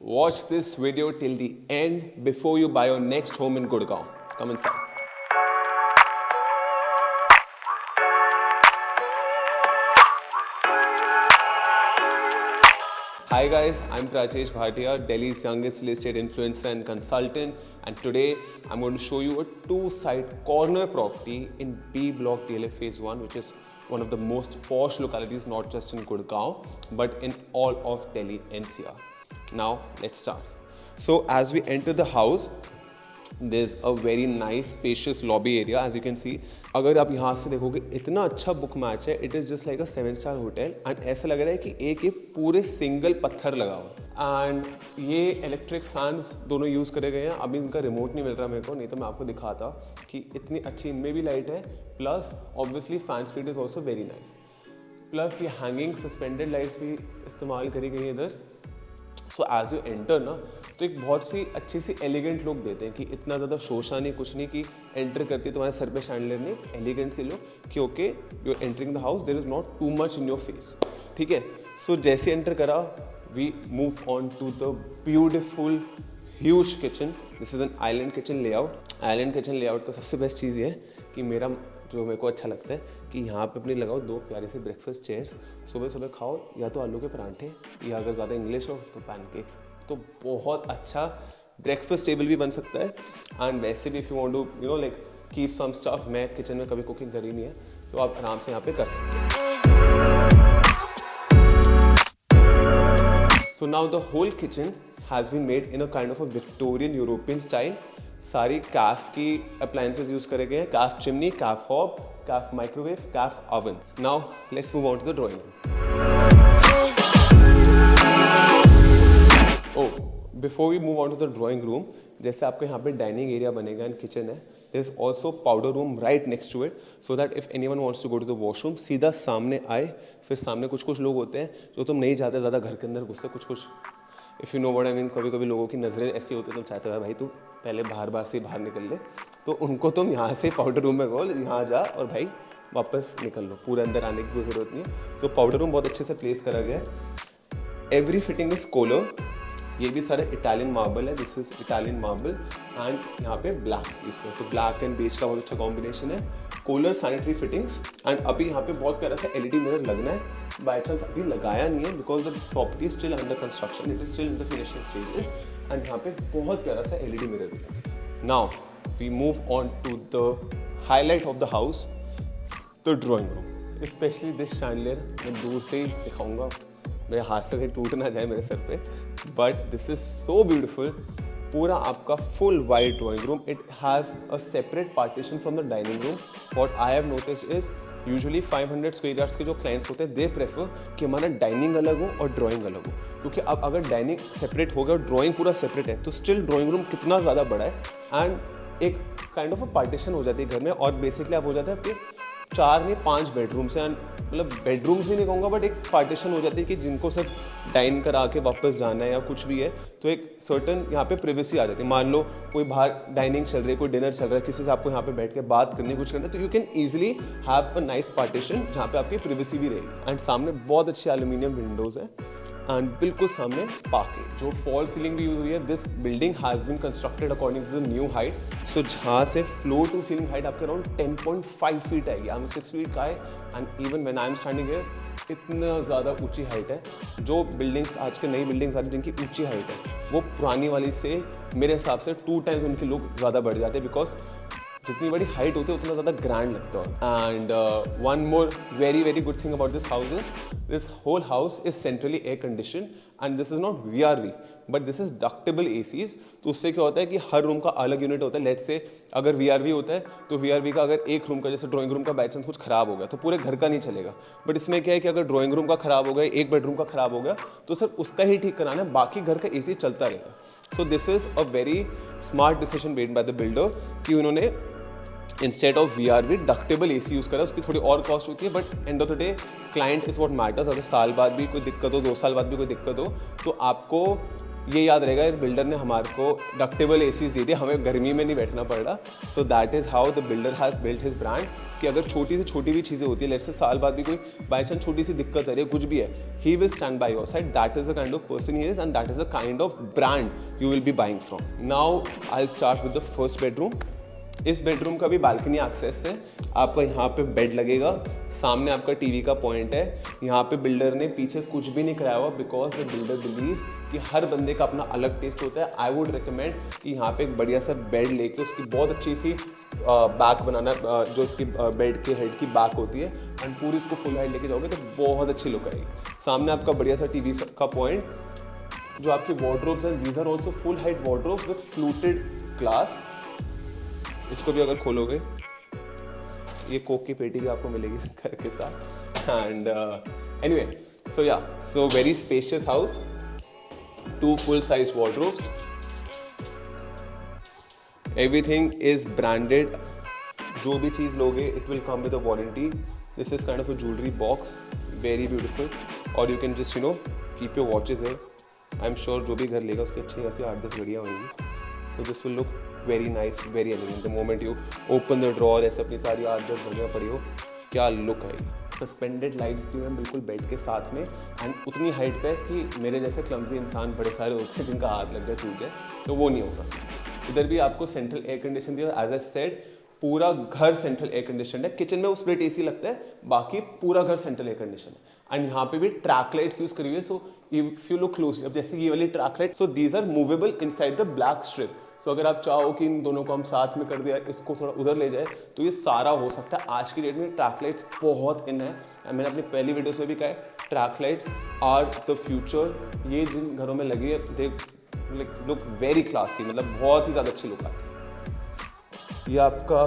Watch this video till the end before you buy your next home in Gurgaon. Come inside. Hi guys, I'm Prajesh Bhatia, Delhi's youngest real estate influencer and consultant, and today I'm going to show you a two-side corner property in B Block DLF Phase 1, which is one of the most posh localities not just in Gurgaon but in all of Delhi NCR. Now let's start. So as we enter the house, there's a very nice spacious lobby area. As you can see, अगर आप यहाँ से देखोगे इतना अच्छा book match है. It is just like a 7-star hotel and ऐसा लग रहा है कि एक पूरे सिंगल पत्थर लगा हुआ. एंड ये इलेक्ट्रिक फैंस दोनों यूज़ करे गए हैं. अभी इनका रिमोट नहीं मिल रहा मेरे को, नहीं तो मैं आपको दिखाता कि इतनी अच्छी इनमें भी लाइट है. Plus obviously fan speed is also very nice. Plus ये हैंगिंग सस्पेंडेड लाइट्स भी इस्तेमाल करी गई है इधर. सो एज यू एंटर ना, तो एक बहुत सी अच्छी सी एलिगेंट लुक देते हैं कि इतना ज़्यादा शोशा नहीं, कुछ नहीं कि एंटर करती तुम्हारे सर पे शैंडलियर नहीं. एलिगेंट सी लुक कि okay you are entering the house, there is not too much in your face. ठीक है. सो जैसे एंटर करा, we move on to the beautiful huge kitchen. This is an island kitchen layout. Island kitchen layout का सबसे best चीज़ ये है कि मेरे को अच्छा लगता है कि यहाँ पे अपनी लगाओ दो प्यारी सी ब्रेकफास्ट चेयर्स. सुबह सुबह खाओ या तो आलू के परांठे या अगर ज़्यादा इंग्लिश हो तो पैनकेक्स. तो बहुत अच्छा ब्रेकफास्ट टेबल भी बन सकता है. एंड वैसे भी if you want to like keep some stuff, मैं किचन में कभी कुकिंग करी नहीं है, सो आप आराम से यहाँ पे कर सकते हैं. So now the whole kitchen has been made in a kind of a Victorian European style. सारी कैफ की अप्लायंसेज यूज करे गए हैं. Kaff chimney, Kaff hob, Kaff microwave, Kaff oven. Now let's move on to the drawing room. Before we move on to the drawing room, जैसे आपको यहाँ पे dining area बनेगा एंड किचन है, there is also powder room right next to it, so that if anyone wants to go to the washroom सीधा सामने आए. फिर सामने कुछ लोग होते हैं जो तुम नहीं चाहते ज़्यादा घर के अंदर घुसे. कुछ if you know what I mean, कभी लोगों की नज़रें ऐसी होती है, तुम चाहते हो भाई तू पहले बाहर से बाहर निकल ले, तो उनको तुम यहाँ से पाउडर रूम में गो, यहाँ जा और भाई वापस निकल लो. पूरे अंदर आने की कोई ज़रूरत नहीं है. सो पाउडर रूम बहुत अच्छे से प्लेस करा गया है. Every fitting is Kohler. ये भी सारे इटालियन मार्बल है. This is Italian marble and यहाँ पे ब्लैक यूज करो, तो ब्लैक एंड बेज का बहुत अच्छा कॉम्बिनेशन है. Collar sanitary fittings. एंड अभी यहाँ पे बहुत प्यारा सा एलईडी मिरर लगना है. बाई चांस अभी लगाया नहीं है because the property still under construction, it is still in the finishing stages. And यहाँ पे बहुत प्यारा सा एलईडी मिरर भी लगा. Now we move on to the highlight of the house, the drawing room. Specially this chandelier मैं दूर से ही दिखाऊंगा, मेरे हाथ से कहीं टूट ना जाए मेरे सर पे. But this is so beautiful. पूरा आपका full wide drawing room. It has a separate partition from the dining room. What I have notice is usually 500 square yards के जो क्लाइंट्स होते हैं, दे प्रेफर कि हमारा डाइनिंग अलग हो और ड्राइंग अलग हो. क्योंकि अब अगर डाइनिंग सेपरेट हो गया और ड्राइंग पूरा सेपरेट है, तो स्टिल ड्राइंग रूम कितना ज़्यादा बड़ा है. एंड एक काइंड ऑफ अ पार्टीशन हो जाती है घर में. और बेसिकली आप हो जाता है आपके 4 नहीं 5 बेडरूम्स हैं. मतलब बेडरूम्स भी नहीं कहूँगा, बट एक पार्टीशन हो जाती है कि जिनको सिर्फ डाइन करा के वापस जाना है या कुछ भी है, तो एक सर्टन यहाँ पे प्रिवेसी आ जाती है. मान लो कोई बाहर डाइनिंग चल रही है, कोई डिनर चल रहा है, किसी से आपको यहाँ पे बैठ के बात करनी, कुछ करना है, तो you can easily have a nice partition जहाँ पे आपकी प्रिवेसी भी रहेगी. एंड सामने बहुत अच्छी एल्यूमिनियम विंडोज़ हैं. एंड बिल्कुल सामने पार्किंग, जो फॉल सीलिंग भी यूज हुई है. This building has been constructed according to the new height. So जहाँ से फ्लोर टू सीलिंग हाइट आपके अराउंड 10.5 फीट आएगी. आई एम 6 फीट का है. And even when I am standing here, इतना ज़्यादा ऊंची हाइट है. जो बिल्डिंग्स आज के नई बिल्डिंग्स आती जिनकी ऊंची हाइट है, वो पुरानी वाली से मेरे हिसाब से 2 टाइम्स उनके लुक ज़्यादा बढ़ जाते हैं. बिकॉज जितनी बड़ी हाइट होती है उतना ज़्यादा ग्रैंड लगता है. And one more very good thing about this house is this whole house is centrally air condition. And this is not VRV but this is ductable ACs. तो उससे क्या होता है कि हर रूम का अलग यूनिट होता है. लेट्स से अगर VRV होता है तो VRV का अगर एक रूम का, जैसे ड्राइंग रूम का बाई चांस कुछ खराब हो गया, तो पूरे घर का नहीं चलेगा. बट इसमें क्या है कि अगर ड्राइंग रूम का खराब हो गया, एक बेडरूम का खराब हो गया, तो सिर्फ उसका ही ठीक कराना है, बाकी घर का AC चलता रहेगा. So this is a very smart decision made by the builder कि उन्होंने instead of VRV ductable AC use करा. उसकी थोड़ी और कॉस्ट होती है, but end of the day client is what matters. अगर साल बाद भी कोई दिक्कत हो, 2 साल बाद भी कोई दिक्कत हो, तो आपको ये याद रहेगा बिल्डर ने हमारे को डक्टेबल एसीज दी थी, हमें गर्मी में नहीं बैठना पड़ रहा. So that is how the builder has built his brand कि अगर छोटी से छोटी भी चीज़ें होती है, लेट्स से साल बाद भी कोई बाई चांस छोटी सी दिक्कत आ रही है, कुछ भी है, he will stand by your side. That is the kind of person he is and that is the kind of brand you will be buying from. Now I start with the first bedroom. इस bedroom का भी balcony access है. आपका यहाँ पे bed लगेगा, सामने आपका टीवी का पॉइंट है. यहाँ पे बिल्डर ने पीछे कुछ भी नहीं कराया हुआ बिकॉज द बिल्डर बिलीव कि हर बंदे का अपना अलग टेस्ट होता है. आई वुड रिकमेंड कि यहाँ पे एक बढ़िया सा बेड लेके उसकी बहुत अच्छी सी बैक बनाना, जो इसकी बेड के हेड की बैक होती है, एंड पूरी इसको फुल हाइट लेके जाओगे तो बहुत अच्छी लुक आएगी. सामने आपका बढ़िया सा टीवी का पॉइंट. जो आपकी वार्डरोब्स हैं, these are also full height wardrobes with fluted glass. इसको भी अगर खोलोगे ये कोक की पेटी भी आपको मिलेगी घर के साथ. And anyway, so very spacious house, 2 full size wardrobes, everything is branded. जो भी चीज़ लोगे it will come with a warranty. This is kind of a jewelry box, very beautiful, or you can just keep your watches here. I'm sure जो भी घर लेगा उसकी अच्छी खासी 8-10 घड़ियाँ होंगी. So this will look very nice, very elegant. The moment you open the drawer, ऐसे अपनी सारी 8-10 घड़ियाँ पड़ी हो, क्या लुक आएगी. सस्पेंडेड लाइट्स दी हुई हैं बिल्कुल बेड के साथ में, एंड उतनी हाइट पे कि मेरे जैसे क्लमजी इंसान बड़े सारे होते हैं जिनका हाथ लग जाए टूट जाए, तो वो नहीं होगा. इधर भी आपको सेंट्रल एयर कंडीशन दिया. एज आई सेड, पूरा घर सेंट्रल एयर कंडीशन है. किचन में उस स्प्लिट एसी लगता है, बाकी पूरा घर सेंट्रल एयर कंडीशन है. एंड यहाँ पे भी ट्रैक लाइट्स यूज करी हुई है. So if you look closely, अब जैसे ये वाली track light, so these are movable inside the black strip. So अगर आप चाहो कि इन दोनों को हम साथ में कर दिया, इसको थोड़ा उधर ले जाए, तो ये सारा हो सकता है. आज की डेट में ट्रैक लाइट्स बहुत इन है. मैंने अपनी पहली वीडियोस में भी कहा है, track lights are the future. ये जिन घरों में लगी है, दे लुक वेरी क्लासी, मतलब बहुत ही ज़्यादा अच्छी लुक आती है. ये आपका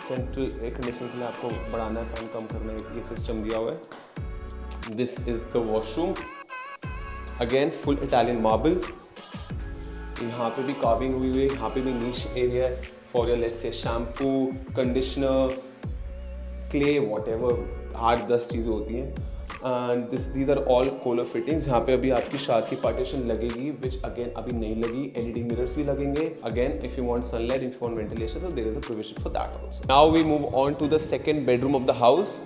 सेंट्रल एयर कंडीशन के लिए आपको बढ़ाना है, फैन कम करना है, ये सिस्टम दिया हुआ है. This is the washroom, again full Italian marble. यहाँ पे भी कार्विंग हुई हुई है. यहाँ पे भी नीश एरिया है for your let's say shampoo, conditioner, clay, whatever 8-10 चीज़ें होती हैं. And these are all Kohler fittings. यहाँ पे अभी आपकी शार्क की पार्टीशन लगेगी, विच अगेन अभी नहीं लगी. एलईडी मिरर्स भी लगेंगे. Again if you want sunlight, if you want ventilation, तो there is a provision for that also. Now we move on to the second bedroom of the house.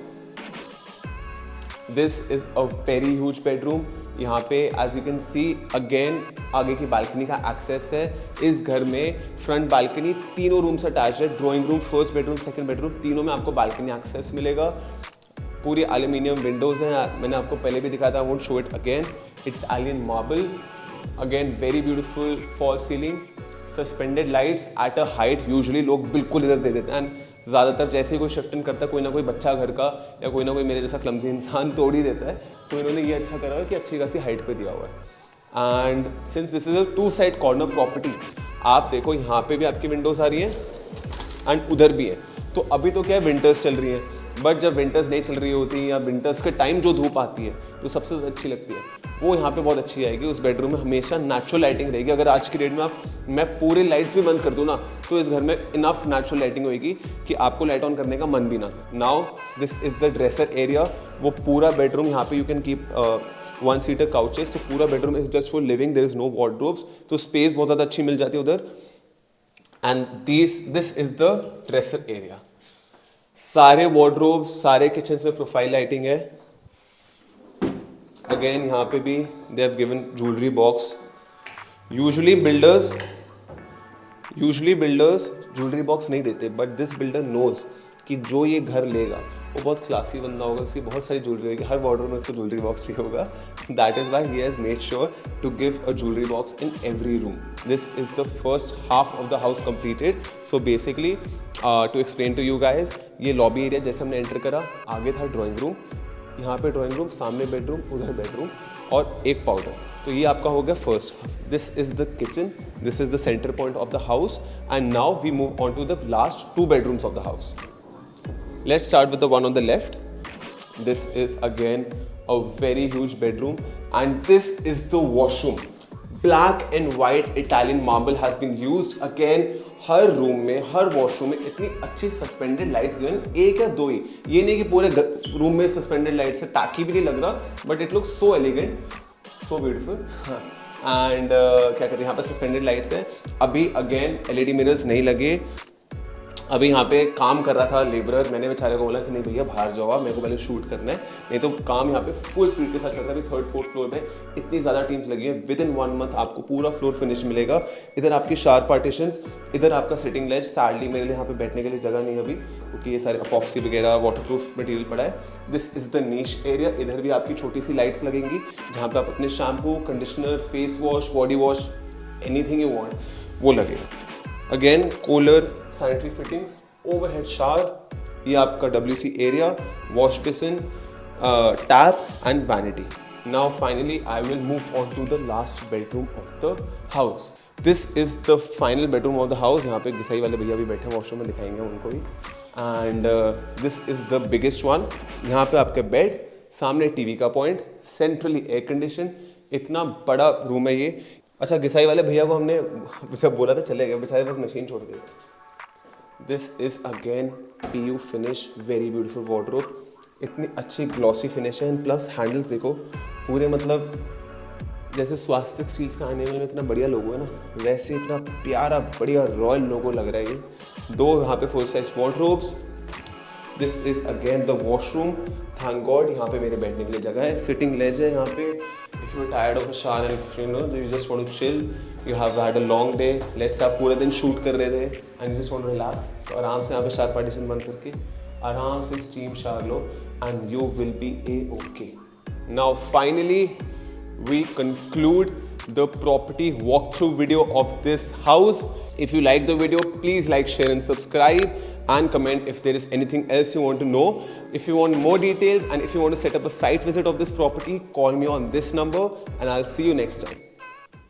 This is a very huge bedroom. यहाँ पे as you can see again आगे की balcony का access है. इस घर में front balcony, तीनों रूम्स अटैच है. Drawing room, first bedroom, second bedroom, तीनों में आपको बालकनी एक्सेस मिलेगा. पूरी एल्यूमिनियम विंडोज हैं. मैंने आपको पहले भी दिखाया था, I won't show it again. Italian marble, again very beautiful fall ceiling. Suspended lights at a height. Usually लोग बिल्कुल इधर दे देते हैं, एंड ज़्यादातर जैसे ही कोई शिफ्ट इन करता है, कोई ना कोई बच्चा घर का या कोई ना कोई मेरे जैसा क्लमजी इंसान तोड़ ही देता है. तो इन्होंने ये अच्छा करा है कि अच्छी खासी हाइट पे दिया हुआ है. And since this is a 2 side corner property, आप देखो यहाँ पे भी आपकी विंडोज आ रही हैं एंड उधर भी है. तो अभी तो क्या है, विंटर्स चल रही हैं, बट जब विंटर्स नहीं चल रही होती या विंटर्स के टाइम जो धूप आती है जो सबसे अच्छी लगती है, वो यहाँ पे बहुत अच्छी आएगी. उस बेडरूम में हमेशा नेचुरल लाइटिंग रहेगी. अगर आज की डेट में मैं पूरी लाइट्स भी बंद कर दूँ ना, तो इस घर में इनफ नेचुरल लाइटिंग होगी कि आपको लाइट ऑन करने का मन भी ना. Now this is the dresser area. वो पूरा बेडरूम, यहाँ पे you can keep 1-seater couches. तो पूरा bedroom is just for living. There is no wardrobes, तो स्पेस बहुत ज़्यादा अच्छी मिल जाती है उधर. And this is the dresser area. सारे वार्डरोब्स, सारे किचन्स में प्रोफाइल लाइटिंग है. अगेन यहाँ पे भी they have given jewellery box. Usually builders jewellery box नहीं देते, बट दिस बिल्डर नोज कि जो ये घर लेगा वो बहुत क्लासी बंदा होगा, उसकी बहुत सारी ज्वेलरी होगी, हर वार्डरोब में उसको ज्वेलरी बॉक्स चाहिए होगा. That is why he has made sure to give a jewellery box in every room. This is the first half of the house completed. So basically to explain to you guys, ये lobby area जैसे हमने enter करा, आगे था drawing room, यहाँ पे drawing room, सामने bedroom, उधर बेडरूम और एक पाउडर. तो ये आपका हो गया first half. This is the kitchen, this is the centre point of the house. And now we move on to the last 2 bedrooms of the house. Let's start with the one on the left. This is again a very huge bedroom, and this is the washroom. Black and white Italian marble has been used again. Her room में, हर washroom में इतनी अच्छी suspended lights जो है, एक या 2 ही, ये नहीं कि पूरे रूम में सस्पेंडेड लाइट्स है, ताकि भी नहीं लग रहा, but it looks so elegant, so beautiful. And क्या कहते हैं यहाँ पे सस्पेंडेड लाइट्स हैं। अभी अगेन एलईडी मिरर्स नहीं लगे। अभी यहाँ पे काम कर रहा था लेबरर, मैंने बेचारे को बोला कि नहीं भैया बाहर जाओ आप, मेरे को पहले शूट करना है, नहीं तो काम यहाँ पे फुल स्पीड के साथ चल रहा है। अभी 3rd 4th फ्लोर पे इतनी ज़्यादा टीम्स लगी हैं, विद इन 1 मंथ आपको पूरा फ्लोर फिनिश मिलेगा। इधर आपकी शार्प पार्टीशंस, इधर आपका सिटिंग लेज। सैडली मेरे लिए यहाँ पे बैठने के लिए जगह नहीं है अभी, क्योंकि ये सारे अपॉक्सी वगैरह वाटरप्रूफ मटेरियल पड़ा है। This is the niche area. इधर भी आपकी छोटी सी लाइट्स लगेंगी जहाँ पे आप अपने shampoo, conditioner, face wash, body wash, anything you want वो लगेगा। Again cooler, sanitary fittings, overhead shower, ये आपका WC area, wash basin, tap and vanity. Now finally I will move on to the last bedroom of the house. This is the final bedroom of the house. यहाँ पे घिसाई वाले भैया भी बैठे हैं, washroom में दिखाएंगे उनको भी। And this is the biggest one. यहाँ पे आपके बेड, सामने टीवी का पॉइंट, सेंट्रली एयर कंडीशन, इतना बड़ा रूम है ये। अच्छा, घिसाई वाले भैया को हमने जब बोला था चले गए बेचारे, बस मशीन छोड़ गए। This is again PU finish, very beautiful wardrobe, इतनी अच्छी ग्लॉसी फिनिश है। प्लस हैंडल्स देखो पूरे, मतलब जैसे स्वास्तिक स्टील्स का एनिमल में इतना बढ़िया लोगो है ना, वैसे इतना प्यारा बढ़िया रॉयल लोगो लग रहा है ये। 2 यहाँ पे full size wardrobes. This is again the washroom, thank God यहाँ पे मेरे बैठने के लिए जगह है। सिटिंग लेज है यहाँ पे। If you tired of a shower and you just want to chill, you have had a long day, let's आप पूरे दिन शूट कर रहे थे and you just want to relax, तो आराम से यहाँ पे शावर पार्टीशन बंद करके आराम से steam shower low and you will be A-OK। Now finally we conclude the property walkthrough video of this house. If you like the video, please like, share and subscribe, and comment if there is anything else you want to know. If you want more details and if you want to set up a site visit of this property, call me on this number and I'll see you next time.